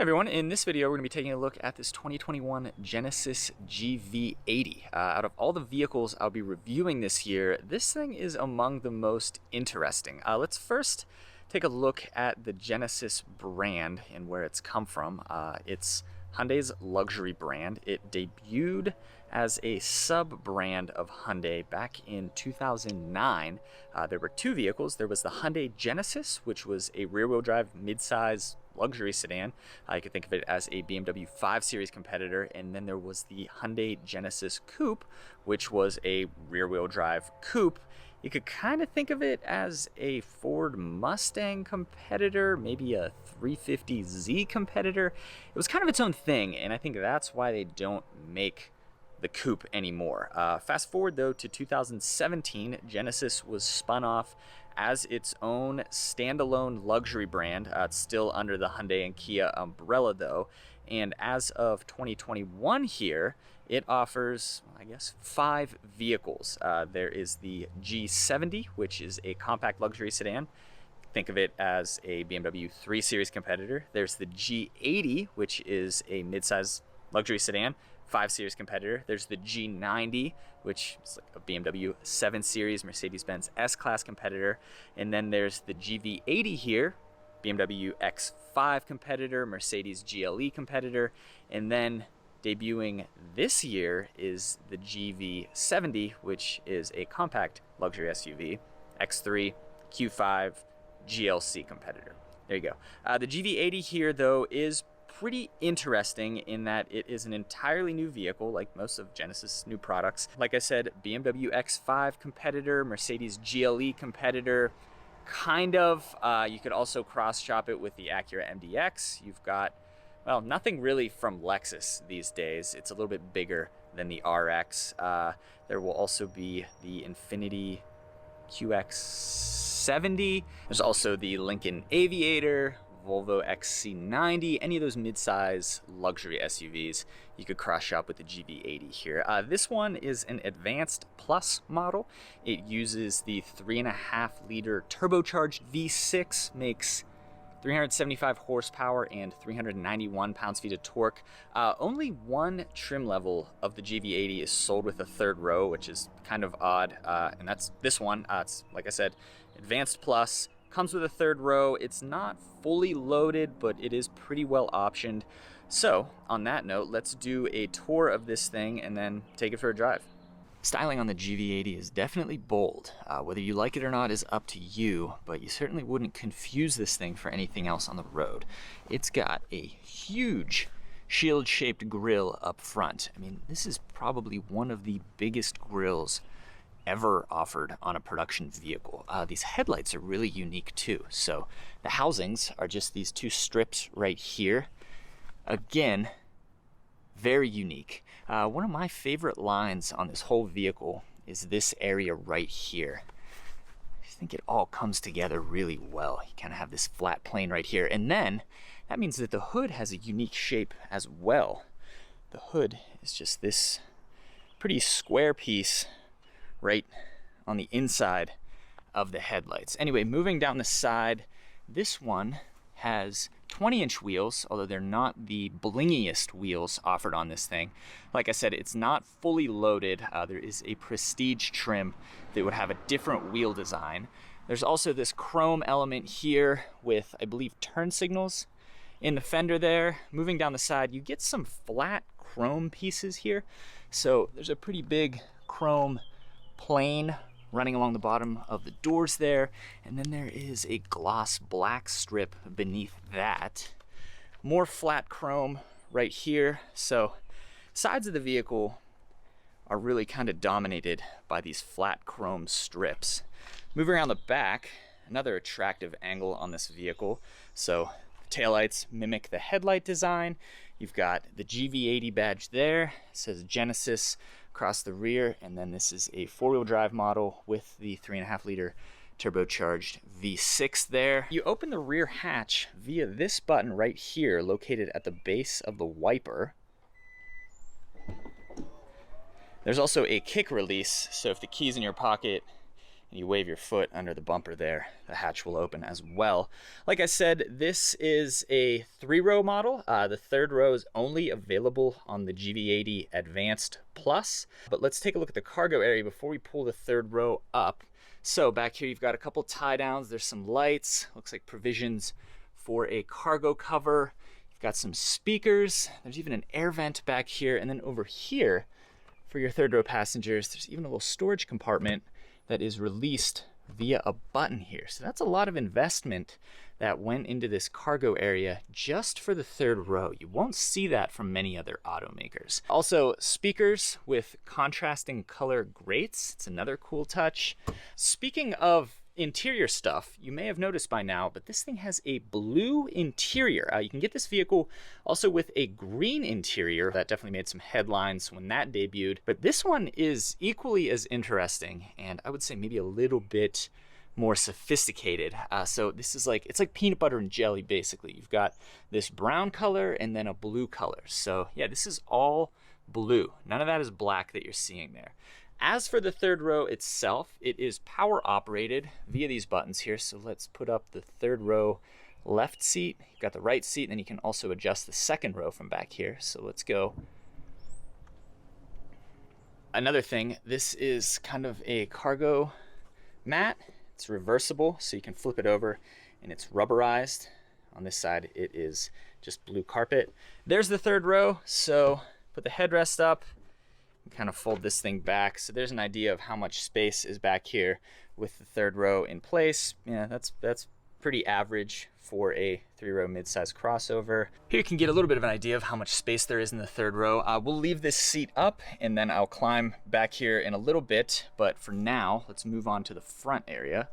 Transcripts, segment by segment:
Everyone, in this video we're going to be taking a look at this 2021 Genesis GV80. Out of all the vehicles I'll be reviewing this year, this thing is among the most interesting. Let's first take a look at the Genesis brand and where it's come from. It's Hyundai's luxury brand. It debuted as a sub-brand of Hyundai back in 2009. There were two vehicles. There was the Hyundai Genesis, which was a rear-wheel drive midsize luxury sedan. You could think of it as a BMW 5 Series competitor. And then there was the Hyundai Genesis Coupe, which was a rear-wheel drive coupe. You could kind of think of it as a Ford Mustang competitor, maybe a 350Z competitor. It was kind of its own thing, and I think that's why they don't make the coupe anymore. Fast forward though to 2017, Genesis was spun off as its own standalone luxury brand. It's still under the Hyundai and Kia umbrella though, and as of 2021 here, it offers, I guess, 5 vehicles. There is the G70, which is a compact luxury sedan. Think of it as a BMW 3 Series competitor. There's the G80, which is a midsize luxury sedan, 5 Series competitor. There's the G90, which is like a BMW 7 Series Mercedes-Benz S-Class competitor. And then there's the GV80 here, BMW X5 competitor, Mercedes GLE competitor. And then debuting this year is the GV70, which is a compact luxury SUV, X3, Q5, GLC competitor. There you go. The GV80 here, though, is pretty interesting in that it is an entirely new vehicle, like most of Genesis' new products. Like I said, BMW X5 competitor, Mercedes GLE competitor, kind of. You could also cross-shop it with the Acura MDX. You've got, well, nothing really from Lexus these days. It's a little bit bigger than the RX. There will also be the Infiniti QX70. There's also the Lincoln Aviator, Volvo XC90, any of those mid-size luxury SUVs. You could cross-shop with the GV80 here. This one is an Advanced Plus model. It uses the 3.5-liter turbocharged V6, makes 375 horsepower and 391 pounds-feet of torque. Only one trim level of the GV80 is sold with a third row, which is kind of odd, and that's this one. It's, like I said, Advanced Plus, comes with a third row. It's not fully loaded, but it is pretty well optioned. So, on that note, let's do a tour of this thing and then take it for a drive. Styling on the GV80 is definitely bold. Whether you like it or not is up to you, but you certainly wouldn't confuse this thing for anything else on the road. It's got a huge shield-shaped grille up front. I mean, this is probably one of the biggest grilles ever offered on a production vehicle. These headlights are really unique too. So the housings are just these two strips right here. Again, very unique. One of my favorite lines on this whole vehicle is this area right here. I think it all comes together really well. You kind of have this flat plane right here, and then that means that the hood has a unique shape as well. The hood is just this pretty square piece right on the inside of the headlights. Anyway, moving down the side, this one has 20-inch wheels, although they're not the blingiest wheels offered on this thing. Like I said, it's not fully loaded. There is a Prestige trim that would have a different wheel design. There's also this chrome element here with, I believe, turn signals in the fender there. Moving down the side, you get some flat chrome pieces here. So there's a pretty big chrome plane running along the bottom of the doors there, and then there is a gloss black strip beneath that. More flat chrome right here. So sides of the vehicle are really kind of dominated by these flat chrome strips. Moving around the back, another attractive angle on this vehicle. So the taillights mimic the headlight design. You've got the GV80 badge there. It says Genesis across the rear, and then this is a 4-wheel drive model with the 3.5-liter turbocharged V6 there. You open the rear hatch via this button right here, located at the base of the wiper. There's also a kick release, so if the key's in your pocket and you wave your foot under the bumper there, the hatch will open as well. Like I said, this is a 3-row model. The 3rd row is only available on the GV80 Advanced Plus. But let's take a look at the cargo area before we pull the 3rd row up. So back here, you've got a couple tie downs. There's some lights, looks like provisions for a cargo cover. You've got some speakers. There's even an air vent back here. And then over here, for your 3rd row passengers, there's even a little storage compartment that is released via a button here. So that's a lot of investment that went into this cargo area just for the 3rd row. You won't see that from many other automakers. Also, speakers with contrasting color grates. It's another cool touch. Speaking of interior stuff, you may have noticed by now, but this thing has a blue interior. You can get this vehicle also with a green interior. That definitely made some headlines when that debuted, but this one is equally as interesting, and I would say maybe a little bit more sophisticated. So this is like, it's like peanut butter and jelly basically. You've got this brown color and then a blue color. So yeah, this is all blue. None of that is black that you're seeing there. As for the 3rd row itself, it is power operated via these buttons here. So let's put up the 3rd row left seat. You've got the right seat, and then you can also adjust the 2nd row from back here. So let's go. Another thing, this is kind of a cargo mat. It's reversible, so you can flip it over, and it's rubberized. On this side, it is just blue carpet. There's the 3rd row. So put the headrest up. Kind of fold this thing back, so there's an idea of how much space is back here with the 3rd row in place. Yeah, that's pretty average for a 3-row midsize crossover. Here you can get a little bit of an idea of how much space there is in the 3rd row. We'll leave this seat up, and then I'll climb back here in a little bit, but for now, let's move on to the front area.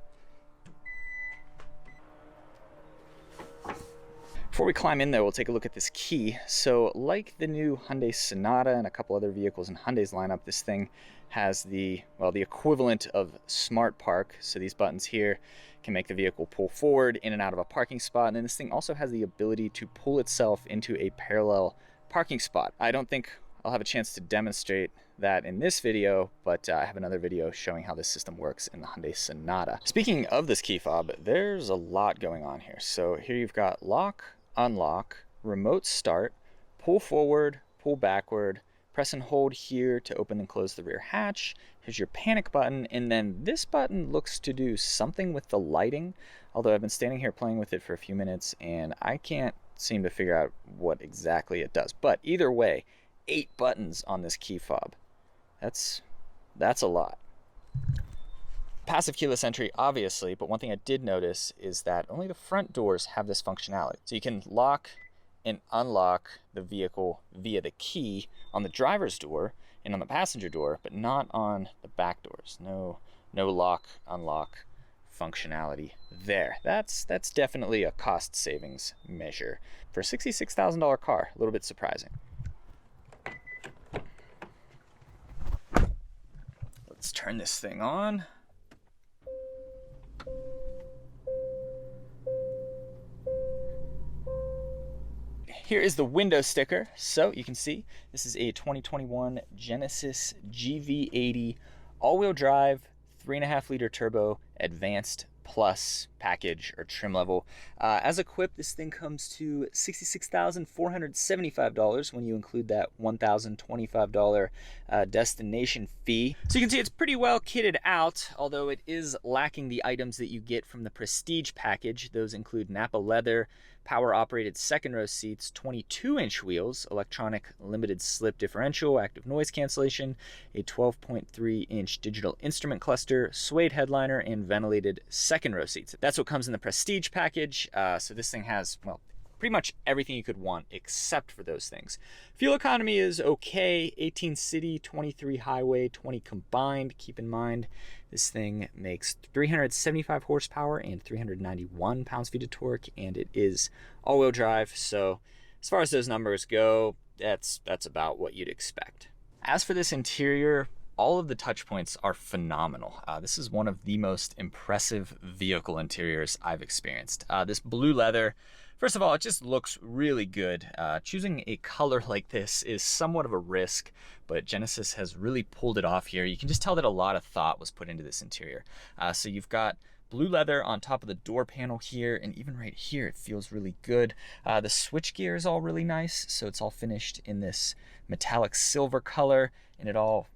Before we climb in though, we'll take a look at this key. So like the new Hyundai Sonata and a couple other vehicles in Hyundai's lineup, this thing has the equivalent of Smart Park. So these buttons here can make the vehicle pull forward in and out of a parking spot. And then this thing also has the ability to pull itself into a parallel parking spot. I don't think I'll have a chance to demonstrate that in this video, but I have another video showing how this system works in the Hyundai Sonata. Speaking of this key fob, there's a lot going on here. So here you've got lock, unlock, remote start, pull forward, pull backward, press and hold here to open and close the rear hatch. Here's your panic button, and then this button looks to do something with the lighting, although I've been standing here playing with it for a few minutes and I can't seem to figure out what exactly it does. But either way, 8 buttons on this key fob. That's a lot. Passive keyless entry, obviously, but one thing I did notice is that only the front doors have this functionality. So you can lock and unlock the vehicle via the key on the driver's door and on the passenger door, but not on the back doors. No lock, unlock functionality there. That's definitely a cost savings measure. For a $66,000 car, a little bit surprising. Let's turn this thing on. Here is the window sticker. So you can see this is a 2021 Genesis GV80 all-wheel drive 3.5 liter turbo Advanced Plus package or trim level. As equipped, this thing comes to $66,475 when you include that $1,025 destination fee. So you can see it's pretty well kitted out, although it is lacking the items that you get from the Prestige package. Those include Napa leather, power-operated 2nd row seats, 22-inch wheels, electronic limited slip differential, active noise cancellation, a 12.3-inch digital instrument cluster, suede headliner, and ventilated 2nd row seats. That's what comes in the Prestige package. So this thing has, well, pretty much everything you could want except for those things. Fuel economy is okay, 18 city, 23 highway, 20 combined. Keep in mind, this thing makes 375 horsepower and 391 pounds-feet of torque, and it is all-wheel drive. So as far as those numbers go, that's about what you'd expect. As for this interior, all of the touch points are phenomenal. This is one of the most impressive vehicle interiors I've experienced. This blue leather First of all, it just looks really good. Choosing a color like this is somewhat of a risk, but Genesis has really pulled it off here. You can just tell that a lot of thought was put into this interior. So you've got blue leather on top of the door panel here, and even right here it feels really good. The switchgear is all really nice, so it's all finished in this metallic silver color, and it all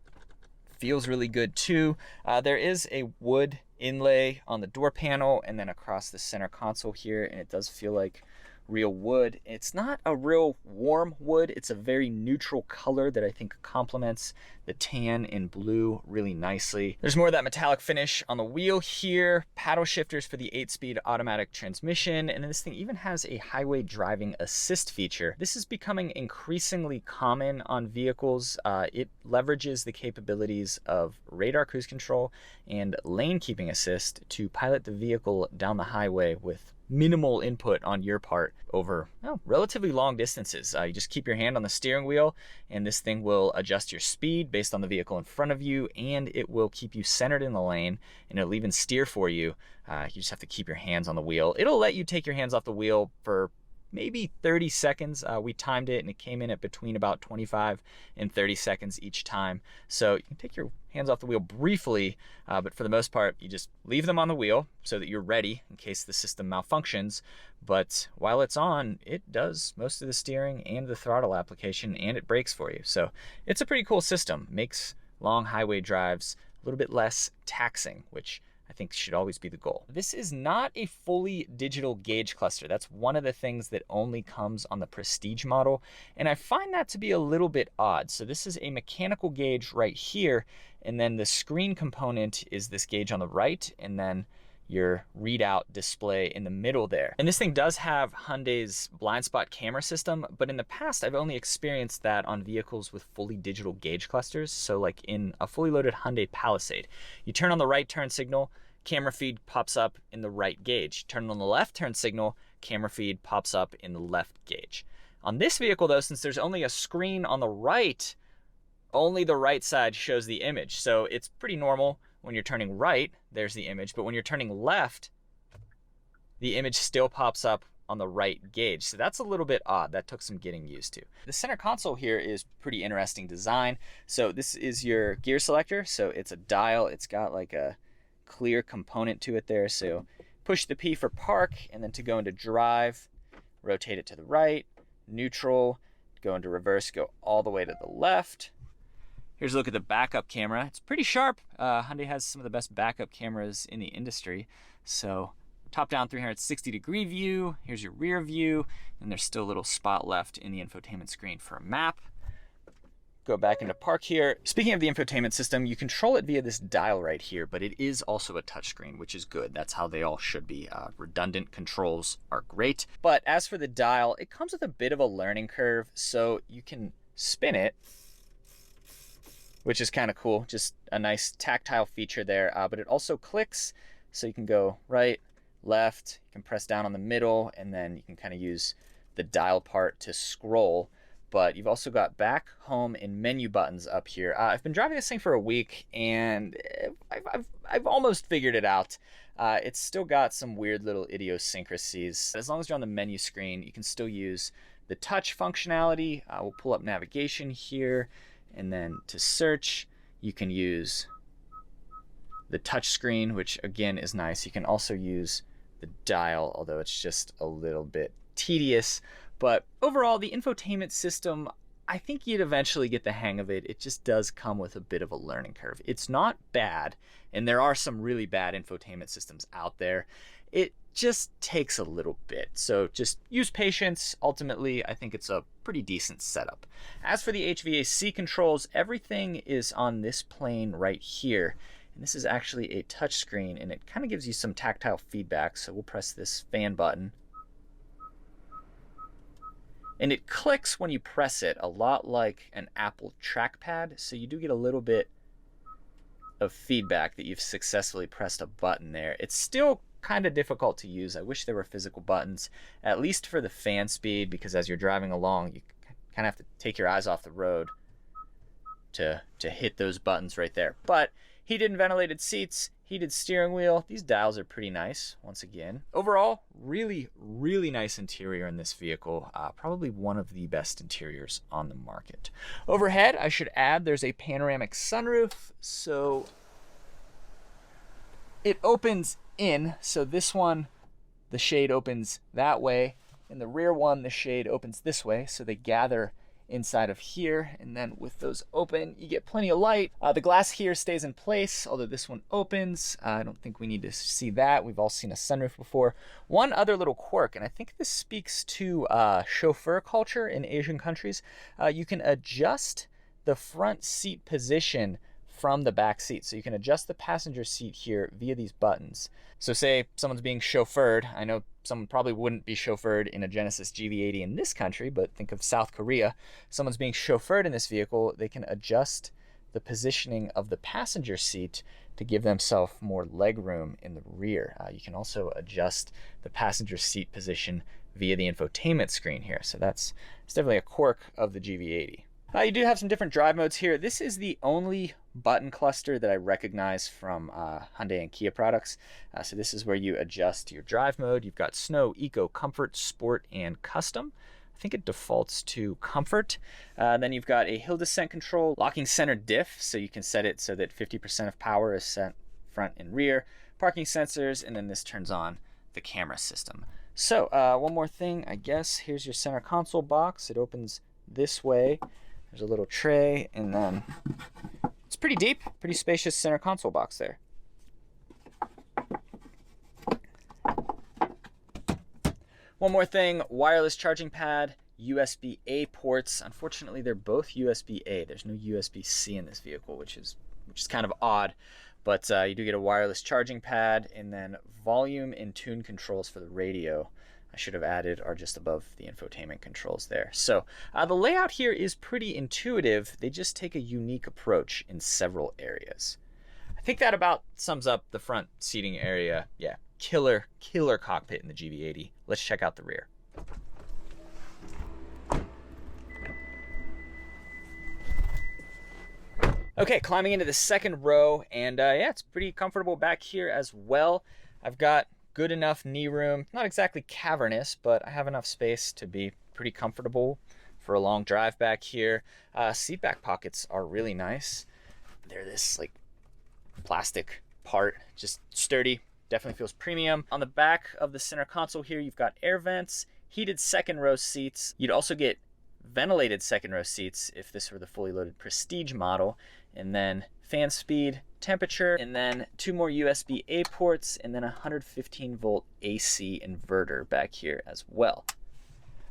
feels really good too. There is a wood inlay on the door panel and then across the center console here, and it does feel like real wood. It's not a real warm wood, it's a very neutral color that I think complements the tan and blue really nicely. There's more of that metallic finish on the wheel here, paddle shifters for the 8-speed automatic transmission, and this thing even has a highway driving assist feature. This is becoming increasingly common on vehicles. It leverages the capabilities of radar cruise control and lane keeping assist to pilot the vehicle down the highway with minimal input on your part over relatively long distances. You just keep your hand on the steering wheel and this thing will adjust your speed based on the vehicle in front of you, and it will keep you centered in the lane, and it'll even steer for you. You just have to keep your hands on the wheel. It'll let you take your hands off the wheel for maybe 30 seconds. We timed it and it came in at between about 25 and 30 seconds each time. So you can take your hands off the wheel briefly, but for the most part, you just leave them on the wheel so that you're ready in case the system malfunctions. But while it's on, it does most of the steering and the throttle application, and it brakes for you. So it's a pretty cool system. Makes long highway drives a little bit less taxing, which I think should always be the goal. This is not a fully digital gauge cluster. That's one of the things that only comes on the Prestige model, and I find that to be a little bit odd. So this is a mechanical gauge right here, and then the screen component is this gauge on the right, and then your readout display in the middle there. And this thing does have Hyundai's blind spot camera system, but in the past I've only experienced that on vehicles with fully digital gauge clusters. So like in a fully loaded Hyundai Palisade, you turn on the right turn signal, camera feed pops up in the right gauge. Turn on the left turn signal, camera feed pops up in the left gauge. On this vehicle though, since there's only a screen on the right, only the right side shows the image. So it's pretty normal. When you're turning right, there's the image, but when you're turning left, the image still pops up on the right gauge. So that's a little bit odd. That took some getting used to. The center console here is pretty interesting design. So this is your gear selector. So it's a dial. It's got like a clear component to it there. So push the P for park, and then to go into drive, rotate it to the right, neutral, go into reverse, go all the way to the left. Here's a look at the backup camera. It's pretty sharp. Hyundai has some of the best backup cameras in the industry. So top-down 360-degree view. Here's your rear view. And there's still a little spot left in the infotainment screen for a map. Go back into park here. Speaking of the infotainment system, you control it via this dial right here, but it is also a touchscreen, which is good. That's how they all should be. Redundant controls are great. But as for the dial, it comes with a bit of a learning curve. So you can spin it, which is kind of cool. Just a nice tactile feature there, but it also clicks, so you can go right, left, you can press down on the middle, and then you can kind of use the dial part to scroll. But you've also got back, home, and menu buttons up here. I've been driving this thing for a week, and I've almost figured it out. It's still got some weird little idiosyncrasies. As long as you're on the menu screen, you can still use the touch functionality. We'll pull up navigation here. And then to search, you can use the touch screen, which again is nice. You can also use the dial, although it's just a little bit tedious. But overall, the infotainment system, I think you'd eventually get the hang of it. It just does come with a bit of a learning curve. It's not bad, and there are some really bad infotainment systems out there. It just takes a little bit. So just use patience. Ultimately, I think it's a pretty decent setup. As for the HVAC controls, everything is on this plane right here. And this is actually a touch screen, and it kind of gives you some tactile feedback. So we'll press this fan button. And it clicks when you press it, a lot like an Apple trackpad. So you do get a little bit of feedback that you've successfully pressed a button there. It's still kind of difficult to use. I wish there were physical buttons, at least for the fan speed, because as you're driving along, you kind of have to take your eyes off the road to hit those buttons right there. But Heated and ventilated seats, heated steering wheel. These dials are pretty nice, once again. Overall, really, really nice interior in this vehicle. Probably one of the best interiors on the market. Overhead, I should add, there's a panoramic sunroof. So it opens in. So this one, the shade opens that way. In the rear one, the shade opens this way. So they gather inside of here, and then with those open, you get plenty of light. The glass here stays in place, although this one opens. I don't think we need to see that. We've all seen a sunroof before. One other little quirk, and I think this speaks to chauffeur culture in Asian countries. You can adjust the front seat position from the back seat. So you can adjust the passenger seat here via these buttons. So say someone's being chauffeured. I know someone probably wouldn't be chauffeured in a Genesis GV80 in this country, but think of South Korea. Someone's being chauffeured in this vehicle. They can adjust the positioning of the passenger seat to give themselves more leg room in the rear. You can also adjust the passenger seat position via the infotainment screen here. So it's definitely a quirk of the GV80. You do have some different drive modes here. This is the only button cluster that I recognize from Hyundai and Kia products. So this is where you adjust your drive mode. You've got Snow, Eco, Comfort, Sport, and Custom. I think it defaults to Comfort. Then you've got a hill descent control, locking center diff, so you can set it so that 50% of power is sent front and rear, parking sensors, and then this turns on the camera system. So one more thing, I guess. Here's your center console box. It opens this way. There's a little tray, and then it's pretty deep, pretty spacious center console box there. One more thing, wireless charging pad, USB-A ports. Unfortunately, they're both USB-A. There's no USB-C in this vehicle, which is kind of odd. But you do get a wireless charging pad, and then volume and tune controls for the radio. I should have added are just above the infotainment controls there. So the layout here is pretty intuitive. They just take a unique approach in several areas. I think that about sums up the front seating area. Yeah, killer cockpit in the GV80. Let's check out the rear. Okay, climbing into the second row, and yeah, it's pretty comfortable back here as well. I've got good enough knee room, not exactly cavernous, but I have enough space to be pretty comfortable for a long drive back here. Seat back pockets are really nice. They're this like plastic part, just sturdy, definitely feels premium. On the back of the center console here, you've got air vents, heated second row seats. You'd also get ventilated second row seats if this were the fully loaded Prestige model, and then fan speed, temperature, and then 2 more USB-A ports, and then a 115 volt AC inverter back here as well.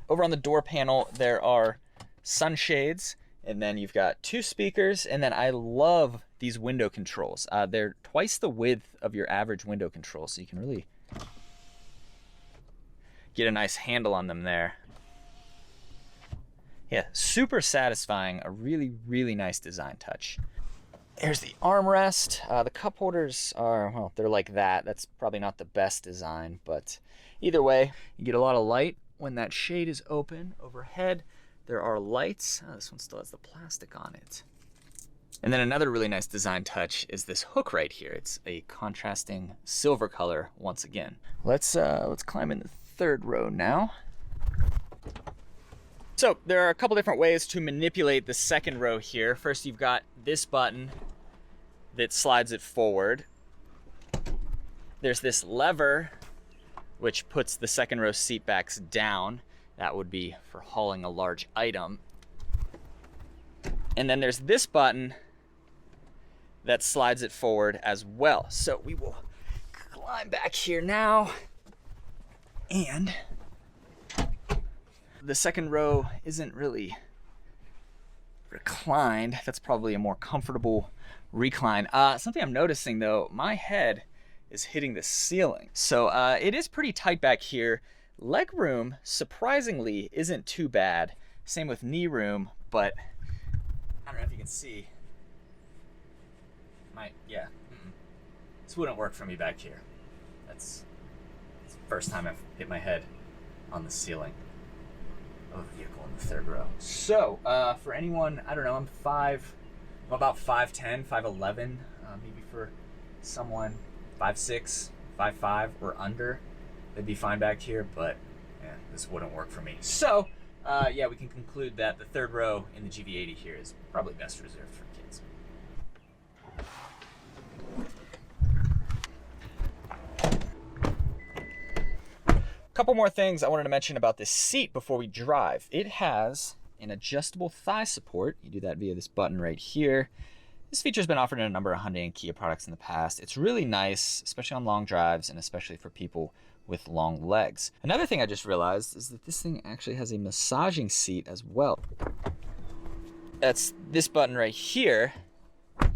Over on the door panel, there are sunshades, and then you've got 2 speakers, and then I love these window controls. They're twice the width of your average window control, so you can really get a nice handle on them there. Yeah, super satisfying, a really, really nice design touch. There's the armrest. The cup holders are, well, they're like that. That's probably not the best design, but either way, you get a lot of light when that shade is open. Overhead, there are lights. Oh, this one still has the plastic on it. And then another really nice design touch is this hook right here. It's a contrasting silver color once again. Let's climb in the third row now. So there are a couple different ways to manipulate the second row here. First, you've got this button that slides it forward. There's this lever which puts the second row seat backs down. That would be for hauling a large item. And then there's this button that slides it forward as well. So we will climb back here now, and the second row isn't really reclined. That's probably a more comfortable recline. Something I'm noticing though, my head is hitting the ceiling. So it is pretty tight back here. Leg room, surprisingly, isn't too bad. Same with knee room, but I don't know if you can see. This wouldn't work for me back here. It's the first time I've hit my head on the ceiling of a vehicle in the third row. So for anyone, I don't know, I'm about 5'10", 5'11", maybe for someone 5'6", 5'5", or under, they'd be fine back here, but yeah, this wouldn't work for me. So yeah, we can conclude that the third row in the GV80 here is probably best reserved for kids. Couple more things I wanted to mention about this seat before we drive. It has an adjustable thigh support. You do that via this button right here. This feature's been offered in a number of Hyundai and Kia products in the past. It's really nice, especially on long drives and especially for people with long legs. Another thing I just realized is that this thing actually has a massaging seat as well. That's this button right here. When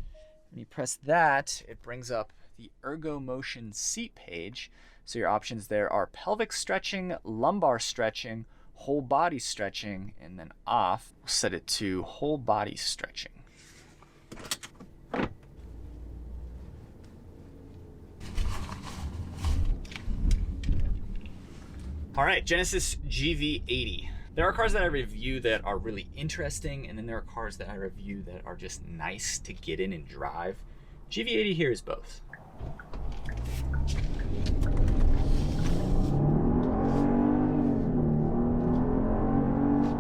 you press that, it brings up the Ergo Motion seat page. So your options there are pelvic stretching, lumbar stretching, whole body stretching, and then off, we'll set it to whole body stretching. All right, Genesis GV80. There are cars that I review that are really interesting, and then there are cars that I review that are just nice to get in and drive. GV80 here is both.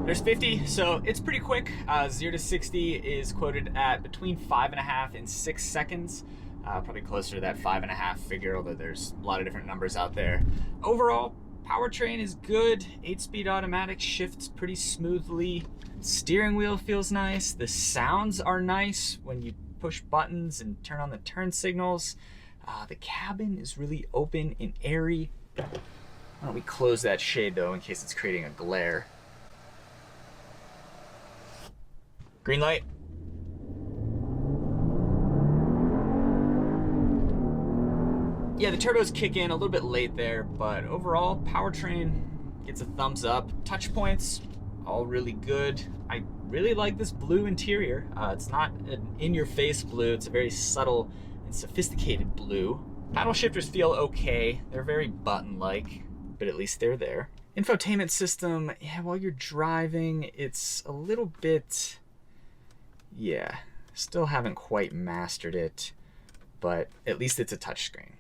There's 50, so it's pretty quick. 0 to 60 is quoted at between 5.5 and 6 seconds. Probably closer to that 5.5 figure, although there's a lot of different numbers out there. Overall, powertrain is good. 8-speed automatic shifts pretty smoothly. Steering wheel feels nice. The sounds are nice when you push buttons and turn on the turn signals. The cabin is really open and airy. Why don't we close that shade though in case it's creating a glare. Green light. Yeah, the turbos kick in a little bit late there, but overall, powertrain gets a thumbs up. Touch points, all really good. I really like this blue interior. It's not an in-your-face blue. It's a very subtle and sophisticated blue. Paddle shifters feel okay. They're very button-like, but at least they're there. Infotainment system, yeah, while you're driving, it's a little bit... yeah, still haven't quite mastered it, but at least it's a touchscreen.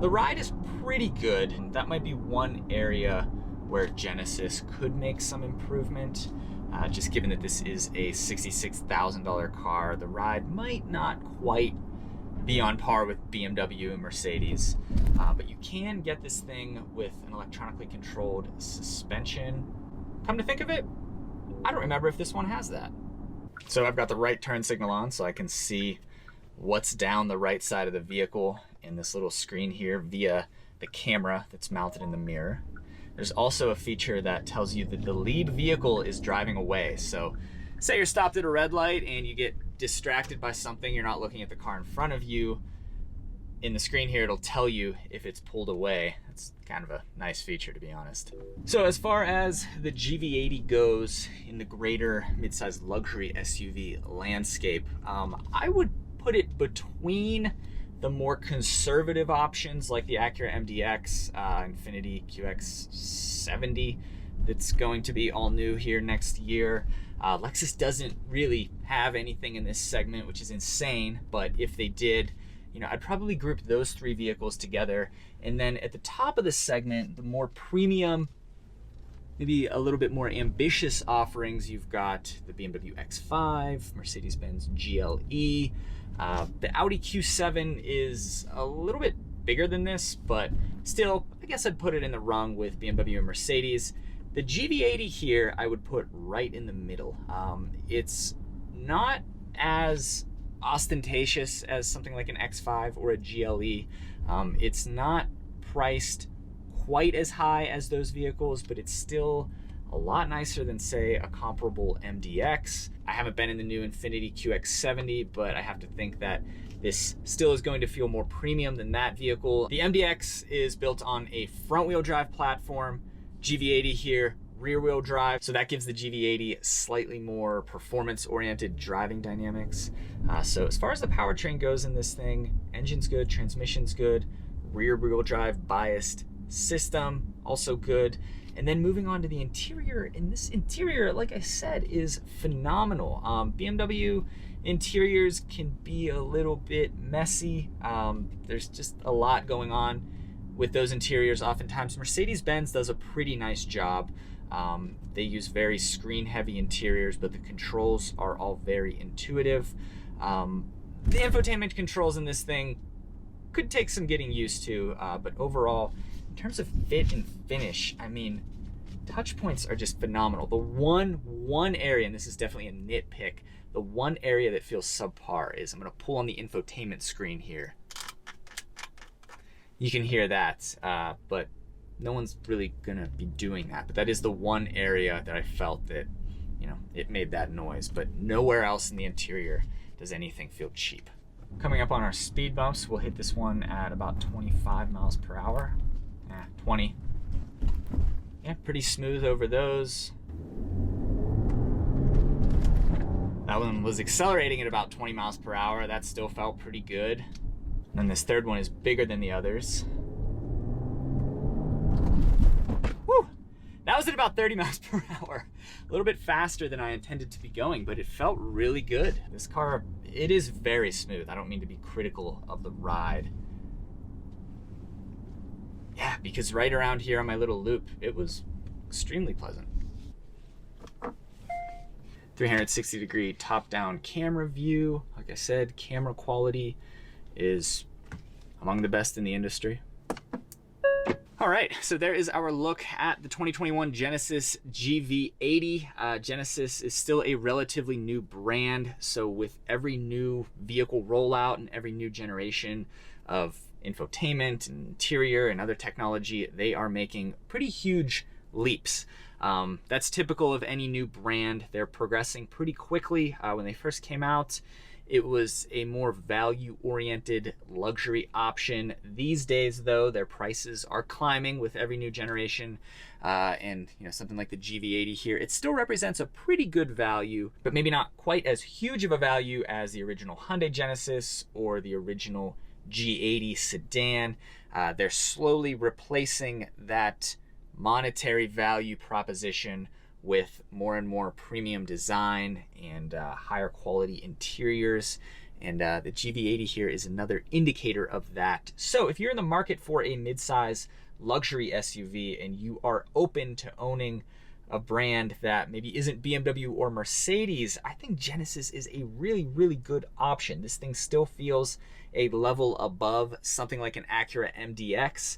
The ride is pretty good, and that might be one area where Genesis could make some improvement. Just given that this is a $66,000 car, the ride might not quite be on par with BMW and Mercedes, but you can get this thing with an electronically controlled suspension. Come to think of it, I don't remember if this one has that. So I've got the right turn signal on so I can see what's down the right side of the vehicle in this little screen here via the camera that's mounted in the mirror. There's also a feature that tells you that the lead vehicle is driving away. So say you're stopped at a red light and you get distracted by something, you're not looking at the car in front of you. In the screen here, it'll tell you if it's pulled away. That's kind of a nice feature, to be honest. So as far as the GV80 goes in the greater midsize luxury SUV landscape, I would put it between the more conservative options like the Acura MDX, Infiniti QX70 that's going to be all new here next year. Lexus doesn't really have anything in this segment, which is insane, but if they did, you know, I'd probably group those three vehicles together. And then at the top of the segment, the more premium, maybe a little bit more ambitious offerings, you've got the BMW X5, Mercedes-Benz GLE. The Audi Q7 is a little bit bigger than this, but still, I guess I'd put it in the rung with BMW and Mercedes. The GV80 here, I would put right in the middle. It's not as ostentatious as something like an X5 or a GLE. It's not priced quite as high as those vehicles, but it's still a lot nicer than, say, a comparable MDX. I haven't been in the new Infiniti QX70, but I have to think that this still is going to feel more premium than that vehicle. The MDX is built on a front-wheel drive platform. GV80 here, rear-wheel drive, so that gives the GV80 slightly more performance-oriented driving dynamics. So as far as the powertrain goes in this thing, engine's good, transmission's good, rear-wheel drive biased system, also good. And then moving on to the interior, and this interior, like I said, is phenomenal. BMW interiors can be a little bit messy. There's just a lot going on with those interiors. Oftentimes Mercedes-Benz does a pretty nice job. They use very screen-heavy interiors, but the controls are all very intuitive. The infotainment controls in this thing could take some getting used to, but overall, in terms of fit and finish, I mean, touch points are just phenomenal. The one area, and this is definitely a nitpick, the one area that feels subpar is, I'm gonna pull on the infotainment screen here. You can hear that, but no one's really gonna be doing that. But that is the one area that I felt that, you know, it made that noise, but nowhere else in the interior does anything feel cheap. Coming up on our speed bumps, we'll hit this one at about 25 miles per hour. 20. Yeah, pretty smooth over those. That one was accelerating at about 20 miles per hour. That still felt pretty good. And then this third one is bigger than the others. Woo! That was at about 30 miles per hour. A little bit faster than I intended to be going, but it felt really good. This car, it is very smooth. I don't mean to be critical of the ride. Yeah, because right around here on my little loop, it was extremely pleasant. 360-degree top-down camera view. Like I said, camera quality is among the best in the industry. All right, so there is our look at the 2021 Genesis GV80. Genesis is still a relatively new brand, so with every new vehicle rollout and every new generation of infotainment and interior and other technology, they are making pretty huge leaps. That's typical of any new brand. They're progressing pretty quickly. When they first came out, it was a more value-oriented luxury option. These days, though, their prices are climbing with every new generation. And you know, something like the GV80 here, it still represents a pretty good value, but maybe not quite as huge of a value as the original Hyundai Genesis or the original G80 sedan. They're slowly replacing that monetary value proposition with more and more premium design and higher quality interiors. And the GV80 here is another indicator of that. So if you're in the market for a midsize luxury SUV and you are open to owning a brand that maybe isn't BMW or Mercedes, I think Genesis is a really, really good option. This thing still feels a level above something like an Acura MDX.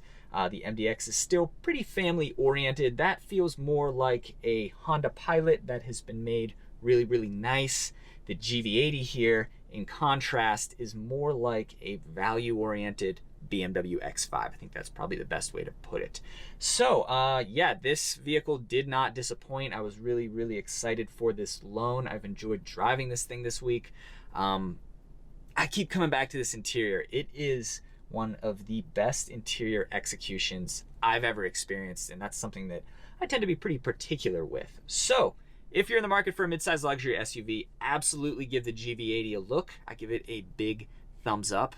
The MDX is still pretty family oriented. That feels more like a Honda Pilot that has been made really, really nice. The GV80 here, in contrast, is more like a value oriented BMW X5. I think that's probably the best way to put it. So yeah, this vehicle did not disappoint. I was really, really excited for this loan. I've enjoyed driving this thing this week. I keep coming back to this interior. It is one of the best interior executions I've ever experienced, and that's something that I tend to be pretty particular with. So if you're in the market for a midsize luxury SUV, absolutely give the GV80 a look. I give it a big thumbs up.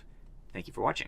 Thank you for watching.